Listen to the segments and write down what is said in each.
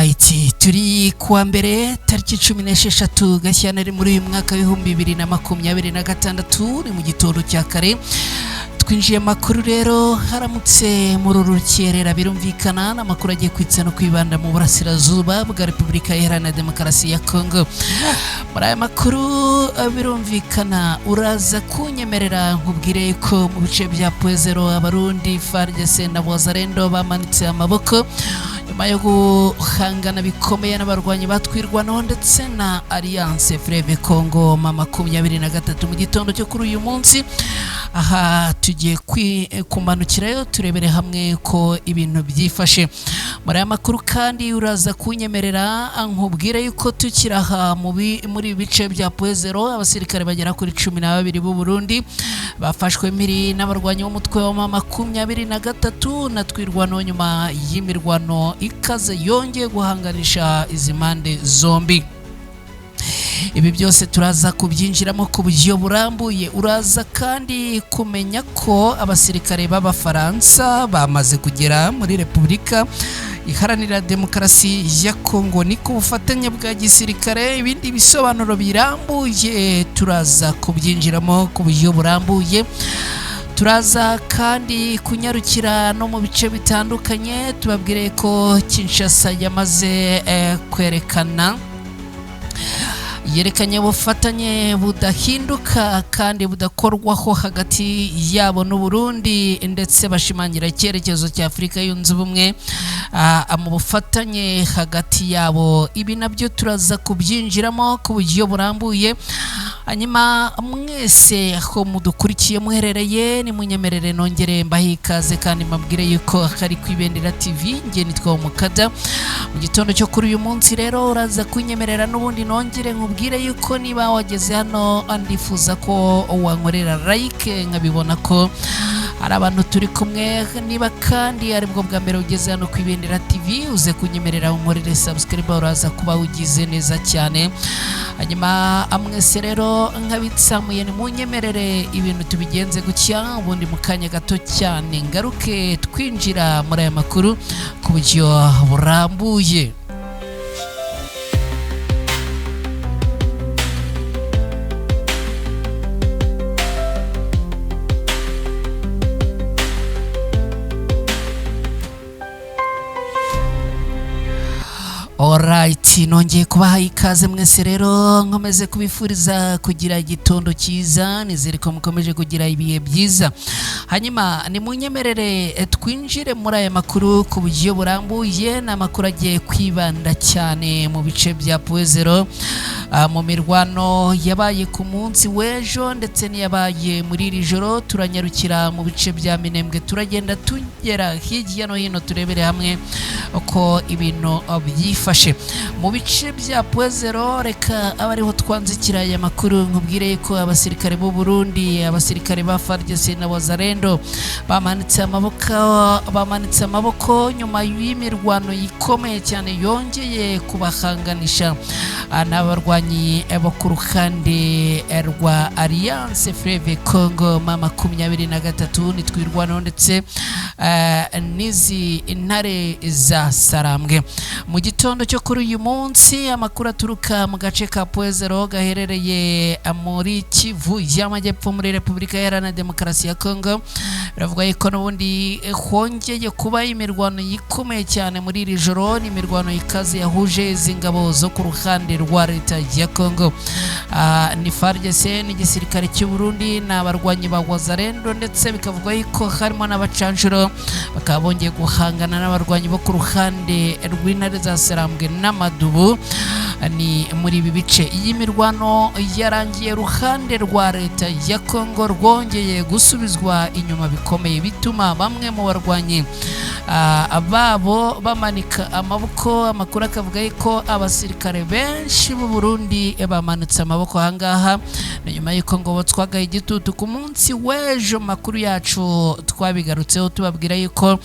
Alright, turi kuwa mbere tariki 16 Gashyantare muri uyu mwaka w'ibihumbi 2026 ni mu gitondo cya kare. Twinjiye makuru rero haramutse muri rukerera birumvikana n'amakuru agiye kwitsa no kwibanda mu burasirazuba bwa Repubulika Iharanira Demokarasi ya Kongo. Muri aya makuru birumvikana uraza kunyemerera nkubwire ko mu bice bya Pwezero abarundi FARDC na Wazalendo bamanitse amaboko nyuma yo guhangana bikomeye n'abarwanyi batwirwanaho ndetse na Alliance Fleuve Congo mama 23 mu gitondo cyo kuri uyu munsi. Aha tugiye kumanukirayo turebere hamwe ko ibintu byifashe. Muri aya makuru kandi uraza kunyemerera nkubwire yuko tukiraha muri bice bya Pwezero abasirikare bagera kuri 12 b'u Burundi bafashwe miri n'abarwanyi b'umutwe wa mama 23 natwirwano nyuma y'imirwano ikaze yongeye guhanganisha izi mande zombi. Ibi byose turaza kubyinjiramo ku buryo burambuye. Uraza kandi kumenya ko abasirikare b'Abafaransa bamaze kugera muri Repubulika Iharanira Demokarasi ya Kongo ni ku bufatanye bwa gisirikare. Ibindi bisobanuro birambuye turaza kubyinjiramo ku buryo burambuye. Turaza kandi kunyarukira no mu bice bitandukanye tubabwire ko Kinshasa yamaze yerekanye ubufatanye budahinduka kandi budakorwaho hagati yabo n'u Burundi ndetse bashimangira icyerekezo cya Afurika yunze ubumwe mu bufatanye hagati yabo. Ibi nabyo turaza kubyinjiramo ku buryo burambuye. Hanyuma mwese aho mudukurikiye muherereye ni munyemerere nongere mbahikaze kandi mbabwire yuko hari kwibendera TV nge nitwa Umukada. Mu gitondo cyo kuri uyu munsi rero uraza kunyemerera n'ubundi nongere nkubwire yuko niba wageze hano andifuza ko wankorera like nkabibona ko hari abantu turi kumwe. Niba kandi ari bwo bwa mbere ugeze hano kwibendera TV uze kunyemerera unkorere subscribe uraza kuba ugize neza cyane. Hanyuma amwese rero nkabitsamuye ni munyemerere ibintu tubigenze gutya ubundi mu kanya gato cyane ngaruke twinjira muri aya makuru ku buryo burambuye. Alright, nongeye kubaha ikaze mwese rero nkomeze kubifuriza kugira igitondo cyiza nizere ko mukomeje kugira ibihe byiza. Hanyuma ni munyemerere twinjire muri aya makuru ku buryo burambuye. N'amakuru agiye kwibanda cyane mu bice bya Pwezero mu mirwano yabaye ku munsi w'ejo ndetse niyabaye muri iri joro. Turanyarukira mu bice bya Minembwe turagenda tugera hirya no hino turebere hamwe uko ibintu byifashe mu bice bya Pwezero. Reka abariho twanzikira aya makuru nkubwire ko abasirikare b'u Burundi abasirikare ba FARDC na Wazalendo bamanitse amaboko nyuma y'imirwano ikomeye cyane yongeye kubahanganisha n'abarwanyi bo ku ruhande rwa Alliance Fleuve Congo mama 23 nitwirwanaho ndetse n'izi intare za Sarambwe. Mu gitondo cyo kuri uyu munsi amakuru aturuka mu gace ka Pwezero gaherereye muri Kivu y'Amajyepfo muri Repubulika Iharanira Demokarasi ya Kongo biravuga ko n'ubundi hongeye kuba imirwano ikomeye cyane muri iri joro. Ni imirwano ikaze yahuje izingabo zo ku ruhande rwa leta ya Kongo ni FARDC n'igisirikare cy'u Burundi n'abarwanyi ba Wazalendo ndetse bikavuga ko harimo n'abacanshuro bakaba bongeye guhangana n'abarwanyi bo ku ruhande rw'intare za Sarambwe n'Amadubu. Ni muri ibi bice iyi mirwano yarangiye ruhande rwa leta ya Kongo rwongeye gusubizwa inyuma bikomeye bituma bamwe mu barwanyi babo bamanika amaboko. Amakuru akavuga ko abasirikare benshi b'u Burundi bamanitse amaboko ahangaha nyuma y'uko ngo twagaye igitutu ku munsi w'ejo. Makuru yacu twabigarutseho tubabwira yuko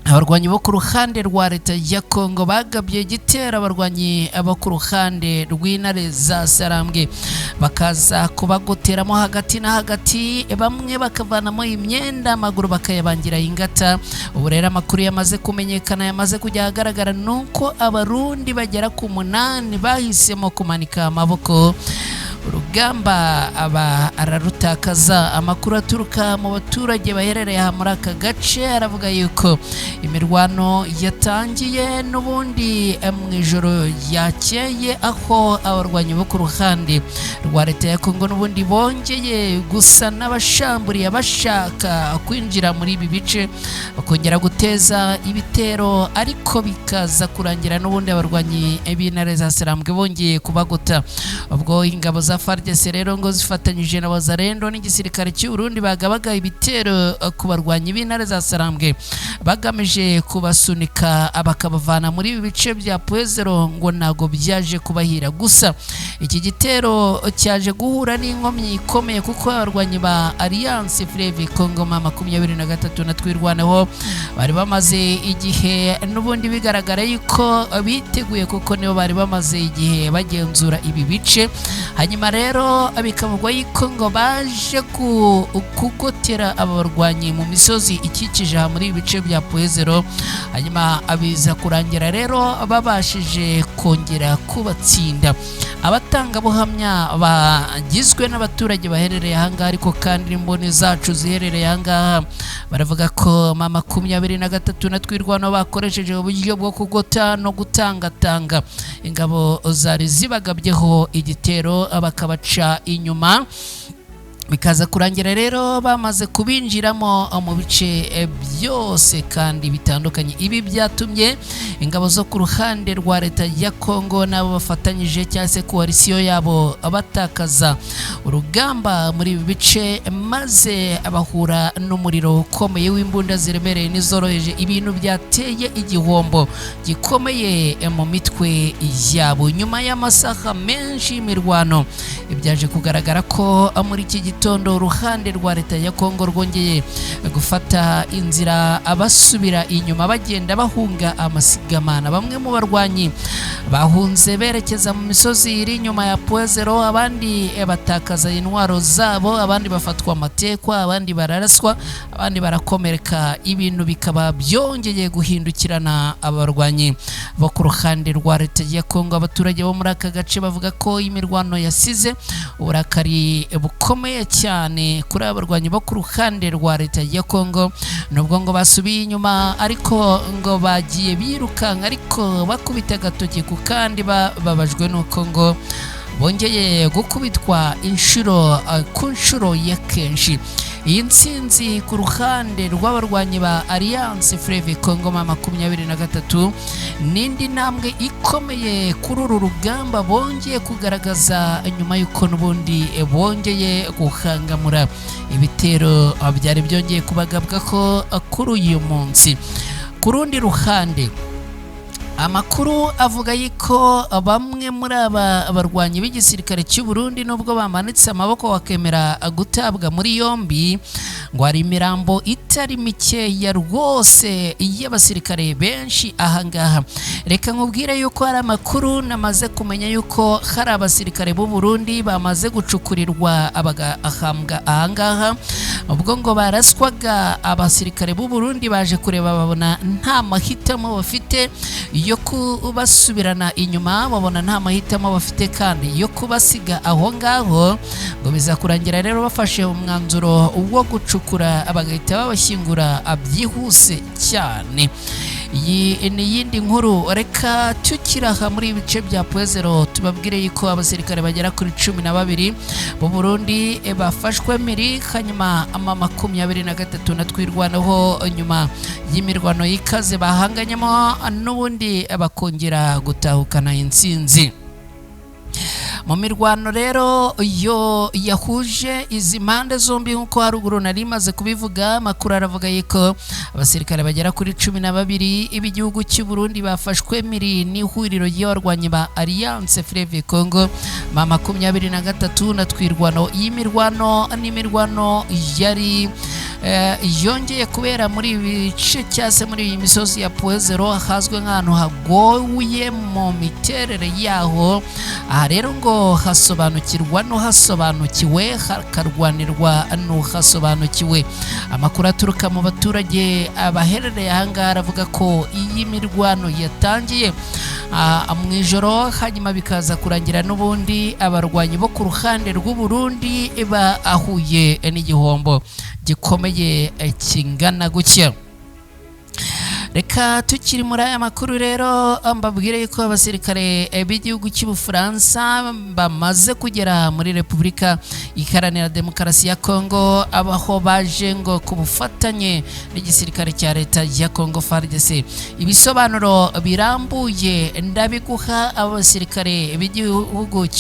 abarwanyi bo ku ruhande rwa leta ya Kongo bagabye igitero abarwanyi abo ku ruhande rw'intare za Sarambwe bakaza kubagoteramo hagati na hagati, bamwe bakavanamo imyenda amaguru bakayabangira ingata. Ubu rero amakuru yamaze kumenyekana, yamaze kujya ahagaragara, nuko abarundi bagera ku 8 bahisemo kumanika amaboko. Urugamba aba ararutakaza. Amakuru aturuka mu baturage baherereye muri aka gace aravuga yuko imirwano yatangiye n'ubundi mu ijoro yakeye, aho abarwanyi bo ku ruhande rwa leta ya Kongo n'ubundi bongeye gusa n'abashamburiye bashaka kwinjira muri ibi bice bakongera guteza ibitero, ariko bikaza kurangira n'ubundi abarwanyi b'intare za Sarambwe bongeye kubagota. Ubwo ingabo za FARDC rero ngo zifatanyije na Wazalendo n'igisirikare cy'u Burundi bagabaga ibitero ku barwanyi b'intare za Sarambwe bagamije kubasunika bakabavana muri ibi bice bya Puezero, ngo nago byaje kubahira. Gusa iki gitero cyaje guhura n'inkomyi ikomeye, kuko abarwanyi ba Alliance Fleuve Congo 23 na twirwaneho bari bamaze igihe n'ubundi bigaragara yuko biteguye, kuko nibo bari bamaze igihe bagenzura ibi bice. Hanyuma rero bikavugwa yuko ngo baje kugotera abarwanyi mu misozi ikikije muri ibice bya Puezero, hanyuma abiza kurangira rero babashije kongera kubatsinda. Abatangabuhamya bagizwe n'abaturage baherereye ahangaha, ariko kandi imboni zacu ziherereye ahangaha baravuga ko 23 na twirwano bakoresheje uburyo bwo kugota no gutangatanga ingabo zari zibagabyeho igitero bakabaca inyuma, bikaza kurangira rero bamaze kubinjiramo mu bice byose kandi bitandukanye. Ibi byatumye ingabo zo ku ruhande rwa leta ya Kongo nabo bafatanyije cyangwa se koalisiyo yabo batakaza urugamba muri ibi bice, maze abahura n'umuriro ukomeye w'imbunda ziremereye n'izoroheje, ibintu byateye igihombo gikomeye mu mitwe yabo. Nyuma y'amasaha menshi y'imirwano ibyaje kugaragara ko muri iki gitondo uruhande rwa leta ya Kongo rwongeye gufata inzira abasubira inyuma bagenda bahunga amasigamana. Bamwe mu barwanyi bahunze berekeza mu misozi iri inyuma ya Puezero, abandi batakaza intwaro zabo, abandi bafatwa amatekwa, abandi bararaswa, abandi barakomereka. Ibintu bikaba byongeye guhindukirana abarwanyi bo ku ruhande rwa leta ya Kongo. Abaturage bo muri aka gace bavuga ko imirwano yasize uburakari bukomeye cyane kuri abarwanyi bo ku ruhande rwa leta ya Kongo, nubwo ngo basubiye inyuma, ariko ngo bagiye birukanka ariko bakubita agatoki ku kandi babajwe nuko ngo bongeye gukubitwa ku nshuro ya kenshi. Iyi ntsinzi ku ruhande rw'abarwanyi ba Alliance Fleuve Congo 23 n'indi ntambwe ikomeye kuri uru rugamba bongeye kugaragaza nyuma y'uko n'ubundi bongeye guhangamura ibitero byari byongeye kubagabwa ko kuri uyu munsi. Ku rundi ruhande amakuru avuga yuko bamwe muri aba barwanyi b'igisirikare cy'u Burundi nubwo bamanitse amaboko bakemera gutabwa muri yombi, ngo hari imirambo itari mikeya rwose y'abasirikare benshi ahangaha. Reka nkubwire yuko hari amakuru namaze kumenya yuko hari abasirikare b'u Burundi bamaze gucukurirwa abagahambwa ahangaha, ubwo ngo baraswaga. Abasirikare b'u Burundi baje kureba babona nta mahitamo bafite yo kubasubirana inyuma, babona nta mahitamo bafite kandi yo kubasiga aho ngaho, ngo biza kurangira rero bafashe umwanzuro wo gucukura bagahita babashyingura byihuse cyane. Iyi ni yindi nkuru. Reka tukiraha muri ibice bya Puezero tubabwire yuko abasirikare bagera kuri 12 mu Burundi bafashwe miri, hanyuma 23 na twirwanaho nyuma y'imirwano y'ikaze bahanganyemo n'ubundi bakongera gutahukana intsinzi. Mu mirwano rero yo yahuje izi mpande zombi nkuko haruguru nari maze kubivuga, makuru aravuga yuko abasirikare bagera kuri 12 ibigihugu cy'u Burundi bafashwe miri n'ihuriro y'abarwanyi ba Alliance Fleuve Congo 23 na twirwano. Iyi mirwano ni mirwano yari yongeye kubera muri ibice cyase muri iyi misozi ya Puezero hazwe nk'ahantu hagoye mu miterere yaho. Aha rero ngo hasobanukirwa no hasobanukiwe, hakarwanirwa no hasobanukiwe. Amakuru aturuka mu baturage abaherereye ahangaha aravuga ko iyi mirwano yatangiye mu ijoro, hanyuma bikaza kurangira n'ubundi abarwanyi bo ku ruhande rw'u Burundi bahuye n'igihombo gikomeye kingana gutya. Reka tukiri muri aya makuru rero mbabwire yuko abasirikare b'igihugu cy'Ubufaransa bamaze kugera muri Repubulika Iharanira Demokarasi ya Kongo, abaho baje ngo ku bufatanye n'igisirikare cya leta ya Kongo FARDC. Ibisobanuro birambuye ndabiguha. Abasirikare b'igihugu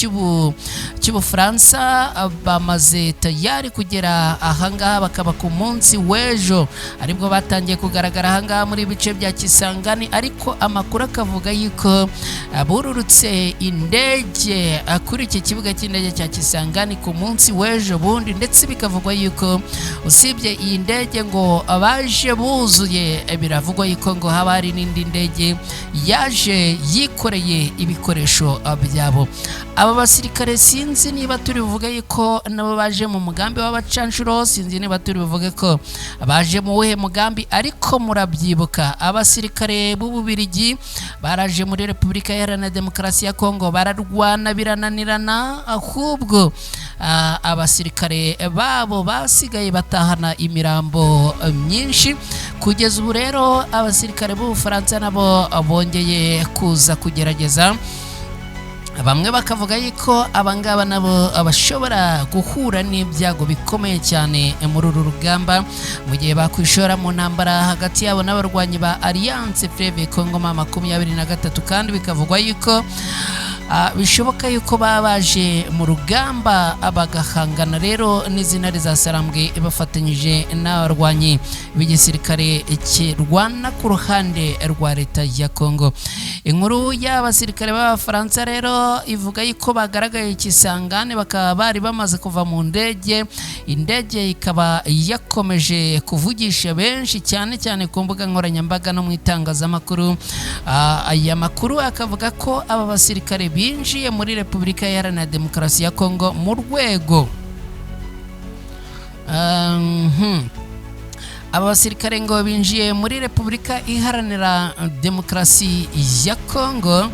cy'Ubufaransa bamaze tayari kugera ahangaha, bakaba ku munsi w'ejo aribwo batangiye kugaragara ahangaha muri bice bya Kisangani, ariko amakuru akavuga yuko bururutse indege kuri iki kibuga cy'indege cya Kisangani ku munsi w'ejo bundi, ndetse bikavugwa yuko usibye iyi ndege ngo abaje buzuye, biravugwa yuko ngo haba hari n'indi ndege yaje yikoreye ibikoresho byabo. Aba basirikare sinzi niba turi buvuge yuko nabo baje mu mugambi w'abacanshuro, sinzi niba turi buvuge ko baje mu wuhe mugambi, ariko murabyibuka abasirikare b'Ububirigi baraje muri Repubulika Iharanira Demokarasi ya Kongo bararwana birananirana, ahubwo abasirikare babo basigaye batahana imirambo myinshi. Kugeza ubu rero abasirikare b'Ubufaransa nabo bongeye kuza kugerageza. Bamwe bakavuga yuko abangaba nabo abashobora guhura n'ibyago bikomeye cyane muri uru rugamba mu gihe bakwishora mu ntambara hagati yabo n'abarwanyi ba Alliance Fleuve Congo 23, kandi bikavugwa yuko bishoboka yuko babaje mu rugamba bagahangana rero n'izina za Sarambwe bafatanyije n'abarwanyi b'igisirikare kirwana ku ruhande rwa leta ya Kongo. Inkuru y'abasirikare b'Abafaransa rero ivuga yuko bagaragaye Kisangani, bakaba bari bamaze kuva mu ndege. Indege ikaba yakomeje kuvugisha benshi cyane cyane ku mbuga nkoranyambaga no mu itangazamakuru. Aya makuru akavuga ko aba basirikare binjiye muri Repubulika Iharanira Demokarasi ya Kongo mu rwego aba basirikare ngo binjiye muri Repubulika Iharanira Demokarasi ya Kongo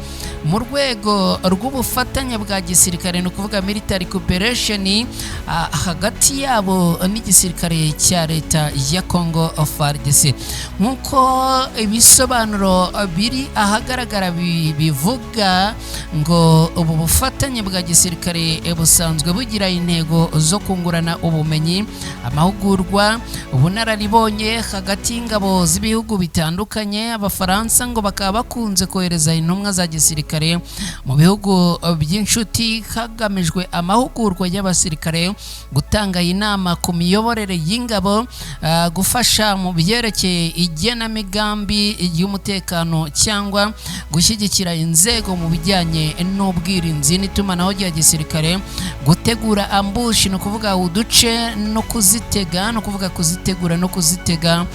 mu rwego rw'ubufatanye bwa gisirikare, no kuvuga military cooperation hagati yabo n'igisirikare cya leta ya Kongo FARDC. Nkuko ibisobanuro biri ahagaragara bivuga ngo ubu bufatanye bwa gisirikare busanzwe bugira intego zo kungurana ubumenyi, amahugurwa, ubunararibonye hagati y'ingabo z'ibihugu bitandukanye. Abafaransa ngo bakaba bakunze kohereza intumwa za gisirikare mu bihugu by'inshuti hagamijwe amahugurwa y'abasirikare, gutanga inama ku miyoborere y'ingabo, gufasha mu byerekeye igenamigambi y'umutekano, cyangwa gushyigikira inzego mu bijyanye n'ubwirinzi n'itumanaho rya gisirikare, gutegura ambushi, no kuvuga uduce no kuzitega, no kuvuga kuzitegura no kuzitega,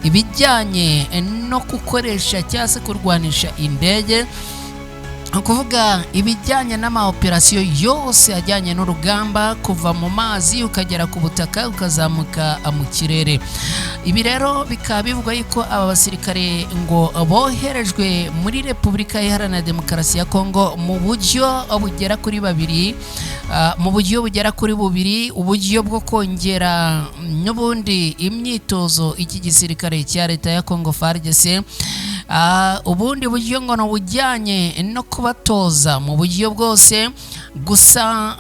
ibijyanye no gukoresha cyangwa se kurwanisha indege, kuvuga ibijyanye n'amaoperasiyo yose ajyanye n'urugamba, kuva mu mazi ukagera ku butaka ukazamuka mu kirere. Ibi rero bikaba bivuga yuko aba basirikare ngo boherejwe muri Repubulika Iharanira Demokarasi ya Kongo mu buryo bugera kuri bubiri, uburyo bwo kongera n'ubundi imyitozo iki gisirikare cya leta ya Kongo FARDC, ubundi buryo ngo no bujyanye no kubatoza mu buryo bwose. Gusa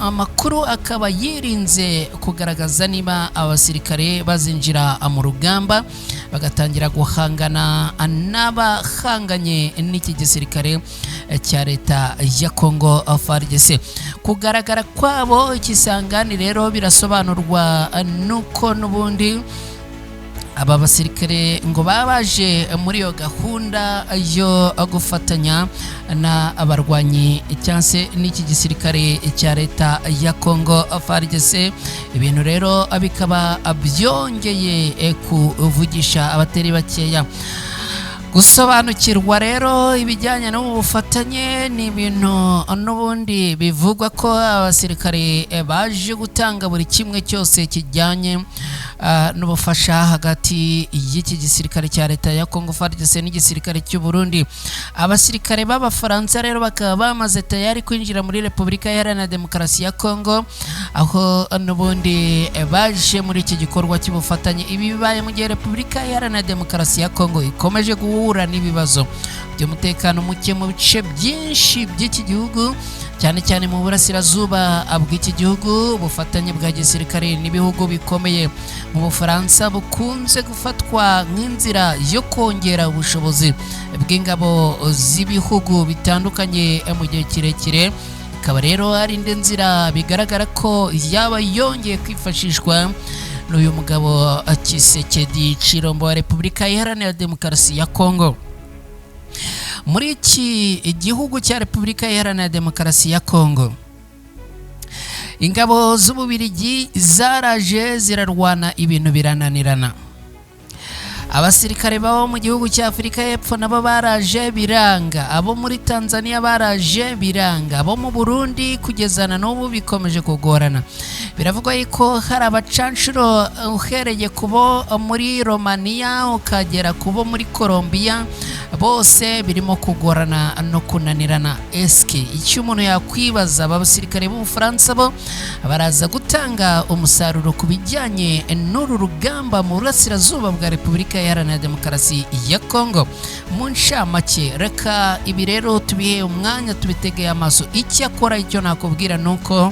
amakuru akaba yirinze kugaragaza niba abasirikare bazinjira mu rugamba bagatangira guhangana n'abahanganye n'iki gisirikare cya leta ya Kongo FARDC. Kugaragara kwabo Kisangani rero birasobanurwa nuko n'ubundi aba basirikare ngo babaje muri iyo gahunda yo gufatanya na abarwanyi cyangwa n'iki gisirikare cya leta ya Congo FARDC. Ibintu rero bikaba byongeye kuvugisha abatari bakeya. Gusobanukirwa rero ibijyanye no bufatanye ni ibintu n'ubundi bivugwa ko abasirikare baje gutanga buri kimwe cyose kijyanye n'ubufasha hagati y'iki gisirikare cya leta ya Congo FARDC n'igisirikare cy'u Burundi. Abasirikare b'Abafaransa rero bakaba bamaze tayari kwinjira muri Repubulika Iharanira Demokarasi ya Congo, aho n'ubundi baje muri iki gikorwa cy'ubufatanye. Ibi bibaye mu gihe Repubulika Iharanira Demokarasi ya Congo ikomeje guhura n'ibibazo by'umutekano muke mu bice byinshi by'iki gihugu, cyane cyane mu burasirazuba bw'iki gihugu. Ubufatanye bwa gisirikare n'ibihugu bikomeye mu Bufaransa bukunze gufatwa nk'inzira yo kongera ubushobozi bw'ingabo z'ibihugu bitandukanye mu gihe kirekire. Ikaba rero ari indi nzira bigaragara ko yaba yongeye kwifashishwa n'uyu mugabo Tshisekedi Tshilombo wa Repubulika Iharanira Demokarasi ya Congo. Muri iki igihugu cya Repubulika Iharanira Demokarasi ya Congo, ingabo z'Ububirigi zaraje zirarwana ibintu birananirana. Abasirikare babo mu gihugu cya Afurika y'Epfo nabo baraje biranga, abo muri Tanzania baraje biranga, abo mu Burundi kugezana n'ubu bikomeje kugorana. Biravugwa yuko hari abacanshuro uhereye kubo muri Romania ukagera kubo muri Colombia, bose birimo kugorana no kunanirana. Eske icyo umuntu yakwibaza, aba basirikare b'Ubufaransa bo baraza gutanga umusaruro ku bijyanye n'uru rugamba mu burasirazuba bwa Repubulika Iharanira Demokarasi ya Congo? Mu ncamake, reka ibi rero tubihe umwanya tubitegeye amaso. Icyakora icyo nakubwira nuko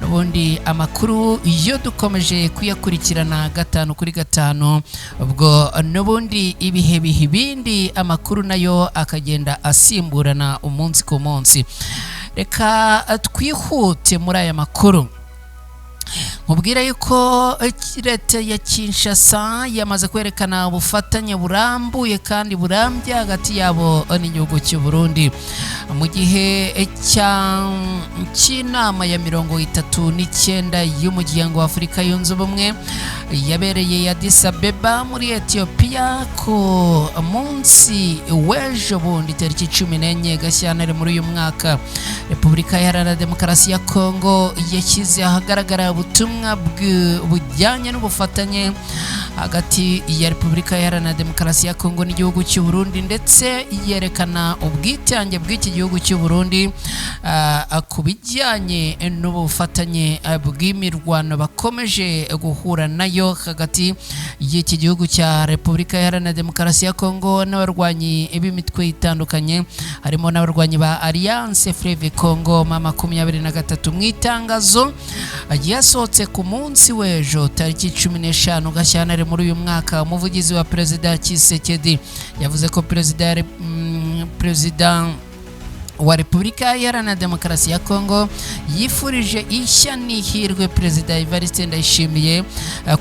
n'ubundi amakuru iyo dukomeje kuyakurikirana 5 kuri 5, ubwo n'ubundi ibihe bihibindi amakuru nayo akagenda asimburana umunsi ku munsi. Reka twihute muri aya makuru. Mubwira yuko leta ya Kinshasa yamaze kwerekana ubufatanye burambuye kandi burambye hagati yabo n'igihugu cy'u Burundi mu gihe cy'inama ya 39 y'umuryango wa Afurika yunze ubumwe yabereye Addis Abeba muri Ethiopia ku munsi w'ejo bundi tariki 14 Gashyantare muri uyu mwaka. Repubulika Iharanira Demokarasi ya Congo yashyize ahagaragara ubutumwa bujyanye n'ubufatanye hagati ya Repubulika Iharanira Demokarasi ya Congo n'igihugu cy'u Burundi, ndetse yerekana ubwitange bw'iki gihugu cy'u Burundi ku bijyanye n'ubufatanye bw'imirwano bakomeje guhura nayo hagati y'iki gihugu cya Repubulika Iharanira Demokarasi ya Congo n'abarwanyi b'imitwe itandukanye, harimo n'abarwanyi ba Alliance Fleuve Congo M23. Mu itangazo yasohotse ku munsi w'ejo tariki 15 Gashyantare muri uyu mwaka, umuvugizi wa Perezida Tshisekedi yavuze ko Perezida wa Repubulika Iharanira Demokarasi ya Congo yifurije ishya n'ihirwe Perezida Evariste Ndayishimiye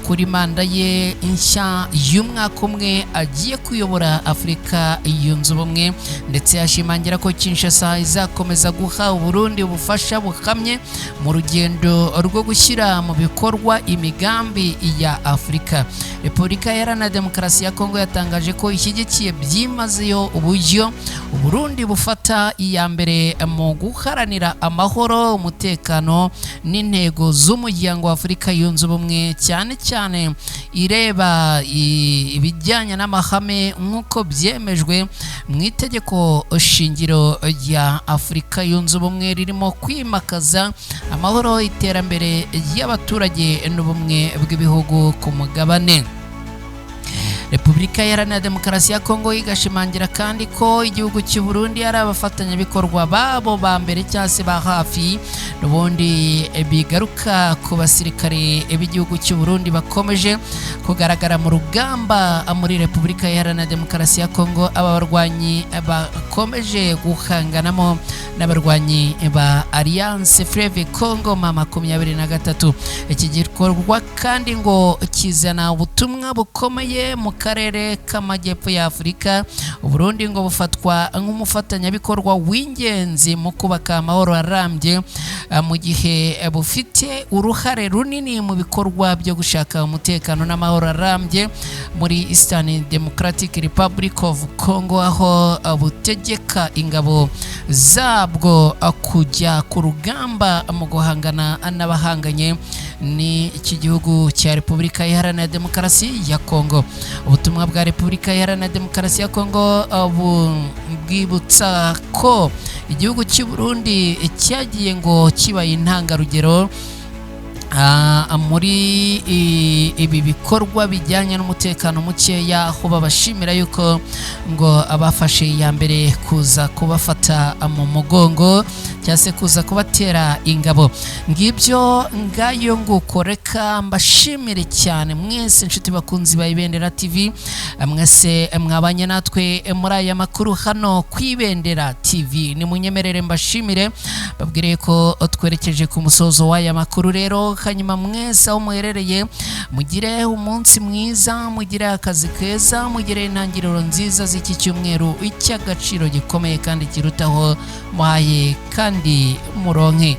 kuri manda ye inshya y'umwaka umwe agiye kuyobora Afurika yunze ubumwe, ndetse yashimangira ko Kinshasa izakomeza guha Burundi ubufasha buhamye mu rugendo rwo gushyira mu bikorwa imigambi ya Afurika. Repubulika Iharanira Demokarasi ya Congo yatangaje ko ishyigikiye byimazeyo uburyo Burundi bufata iya mbere mu guharanira amahoro, umutekano n'intego z'umuryango wa Afurika yunze ubumwe, cyane cyane ireba ibijyanye n'amahame nk'uko byemejwe mu itegeko shingiro rya Afurika yunze ubumwe ririmo kwimakaza amahoro, iterambere ry'abaturage n'ubumwe bw'ibihugu ku mugabane. Repubulika Iharanira Demokarasi ya Kongo igashimangira kandi ko igihugu cy'u Burundi ari abafatanyabikorwa babo ba mbere cyase ba hafi n'ubundi bigaruka ku basirikare b'igihugu cy'u Burundi bakomeje kugaragara mu rugamba muri Repubulika Iharanira Demokarasi ya Kongo. Abarwanyi bakomeje guhanganamo n'abarwanyi ba Alliance Fleuve Congo ma 23. Iki gikorwa kandi ngo kizana ubutumwa bukomeye mu karere k'amajyepfo ya Afurika. Uburundi ngo bufatwa nk'umufatanyabikorwa w'ingenzi mu kubaka amahoro arambye mu gihe bufite uruhare runini mu bikorwa byo gushaka umutekano n'amahoro arambye muri Eastern Democratic Republic of Congo, aho butegeka ingabo zabwo kujya ku rugamba mu guhangana n'abahanganye ni iki gihugu cya Repubulika Iharanira Demokarasi ya Kongo. Ubutumwa bwa Repubulika Iharanira Demokarasi ya Kongo bwibutsa ko igihugu cy'u Burundi cyagiye ngo kibaye intangarugero muri ibi bikorwa bijyanye n'umutekano mukeya, aho babashimira yuko ngo abafashe ya mbere kuza kubafata mu mugongo cyase kuza kubatera ingabo. Ngibyo ngayo nguko, reka mbashimire cyane mwese inshuti bakunzi ba Ibendera TV, mwese mwabanye natwe muri aya makuru hano ku Ibendera TV. Ni munyemerere mbashimire babwire ko twerekeje ku musozo w'aya makuru. Rero hanyuma mwese aho muherereye mugire umunsi mwiza, mugire akazi keza, mugire intangiriro nziza z'iki cyumweru icy'agaciro gikomeye kandi kirutaho muhaye kandi muronke.